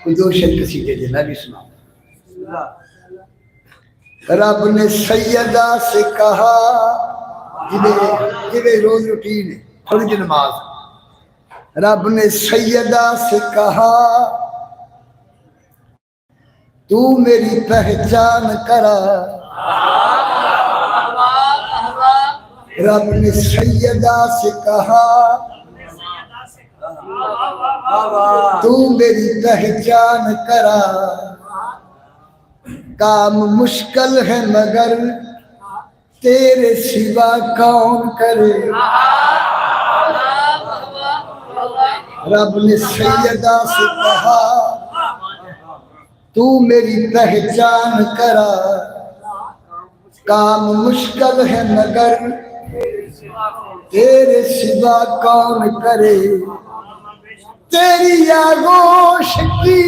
कोई दो शेर कसीदे दे मैं भी सुना। रब ने सैयदा से कहा, जिन्हें रोज रूटीन है थोड़ी जी नमाज, रब ने सैयदा से कहा तू मेरी पहचान करा। रब ने सैयदा से कहा तू मेरी पहचान करा। काम मुश्किल है मगर तेरे सिवा कौन करे। रब ने सैयदा से कहा तू मेरी पहचान करा। काम मुश्किल है मगर तेरे सिवा कौन करे। तेरी आगोश की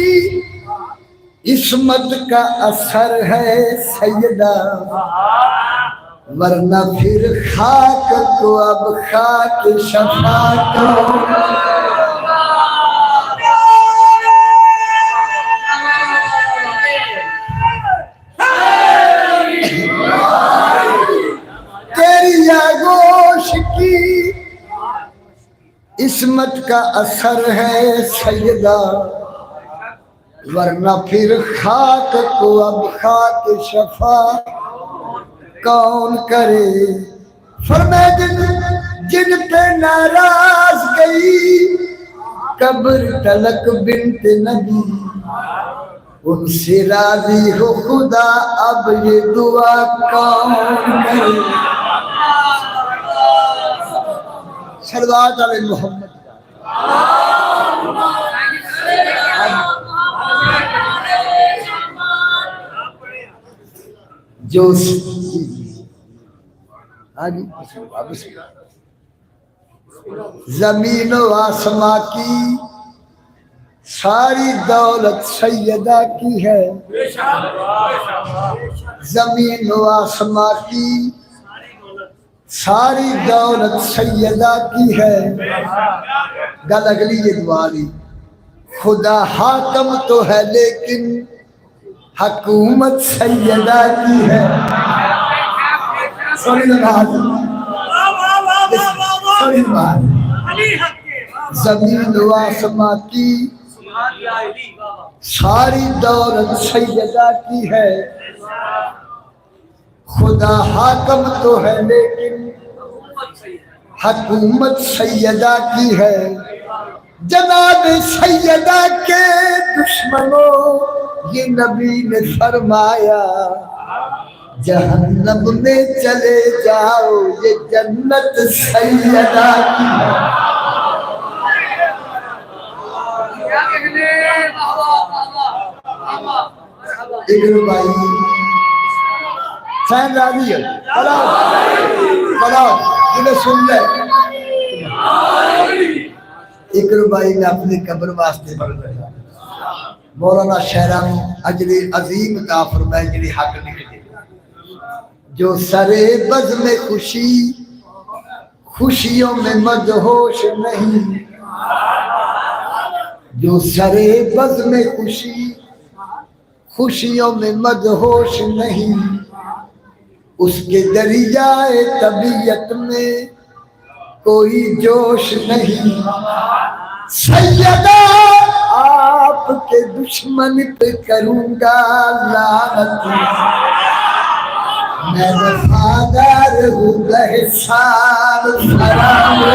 इस्मत का असर है सैयदा, वरना फिर खाक को अब खाक शफा को। तेरी आगोश की इस्मत का असर है सैयदा, वरना फिर खाक को अब खाक शफा कौन करे। फरमाया जिन पे नाराज गई कब्र तलक बिन्त नबी, उनसे राजी हो खुदा अब ये दुआ कौन करे। सल्लल्लाहु अलैहि मोहम्मद। जो जमीन व आसमां की सारी दौलत सैयदा की है। जमीन व आसमां की सारी दौलत सैयदा की है। गल अगली ये दुआरी, खुदा हाकम तो है लेकिन हुकूमत सैयदा की है। जमीन व आसमां की सारी दौलत सैयदा की है। खुदा हाकम तो है लेकिन हुकूमत सैयदा की है। जनाब सैयदा के दुश्मनों ये नबी ने फरमाया, जहन्नम में चले जाओ ये जन्नत सैयदा की है। इग्र भाई फैन राजी है, जिन्हें सुन ले। इग्र भाई ने अपनी कब्र वास्ते पढ़ रहा मौलाना शहरा अजली अजीम का फरमाए जी हक निकले। जो सरे बज़ में खुशी खुशियों में मदहोश नहीं, जो सरे बज़ में खुशी खुशियों में मदहोश नहीं, उसके दरियाए तबीयत में कोई जोश नहीं। सैयदा आपके दुश्मन पे करूंगा लानत, मैं वफादार हूँ एहसान फरामो।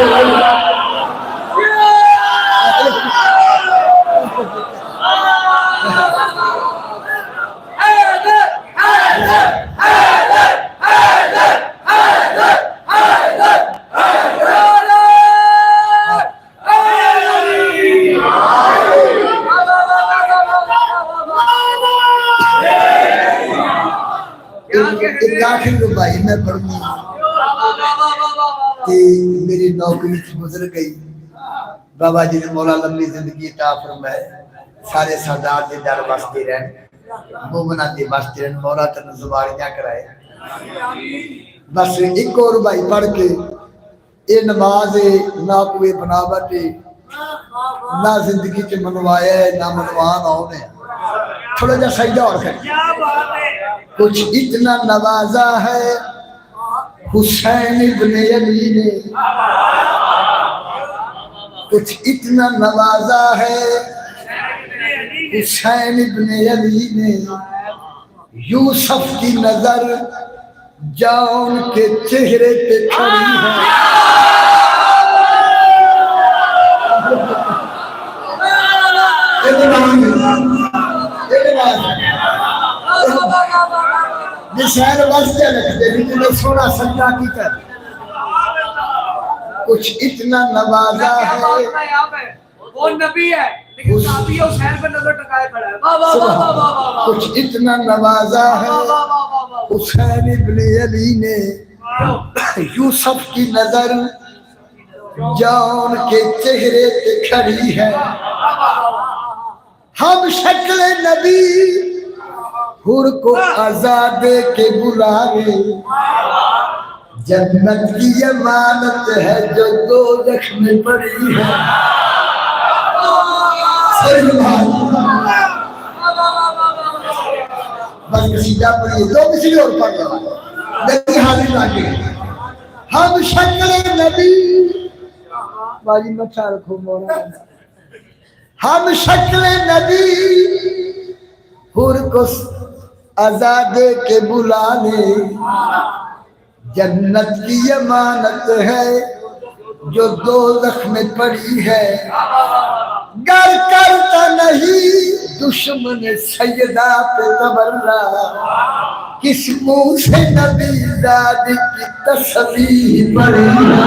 आखिर भाई मैं पढ़नी मेरी नौकरी गुजर गई। बाबा जी ने मौला लंबी जिंदगी अता फरमाए, सारे सरदार के दर बसते रहन, मोमना के बसते रहन, मौला तेन जुबारियां कराए। बस एक और भाई पढ़ के ये नमाज ना कोई बनावट ना जिंदगी च मनवाया है ना मनवान आने। थोड़ा जा सजदा और कर। कुछ इतना नवाजा है हुसैन इब्ने अली ने, कुछ इतना नवाजा है हुसैन इब्ने अली ने, यूसुफ की नजर जान के चेहरे पे खड़ी है। निशान वास्ते रखते जितने सोना सज्जा की कर। कुछ इतना नवाजा है वो नबी है लेकिन साथी हुसैन पे नजर टकाए खड़ा है। कुछ इतना नवाजा है हुसैन इब्ने अली ने, यूसुफ की नजर जान के चेहरे पे खड़ी है। हम शक्ल नबी हुर को आजाद के बुलावे, जन्नत की अमानत है जो दोज़ख में पड़ी है। बस सीधा पढ़िए, दो किसी और पढ़ लो नबी हाजिर लागे। हम शक्ल नबी बाजी मच्छा रखो मोरा। हम शक्ल नबी हुर को आजाद के बुलाने, जन्नत की अमानत है जो दोज़ख में पड़ी है। गर करता नहीं दुश्मन सैयदा पे तबर्रा, किस मुंह से नबी ज़ाद की तस्बीह पड़ी है।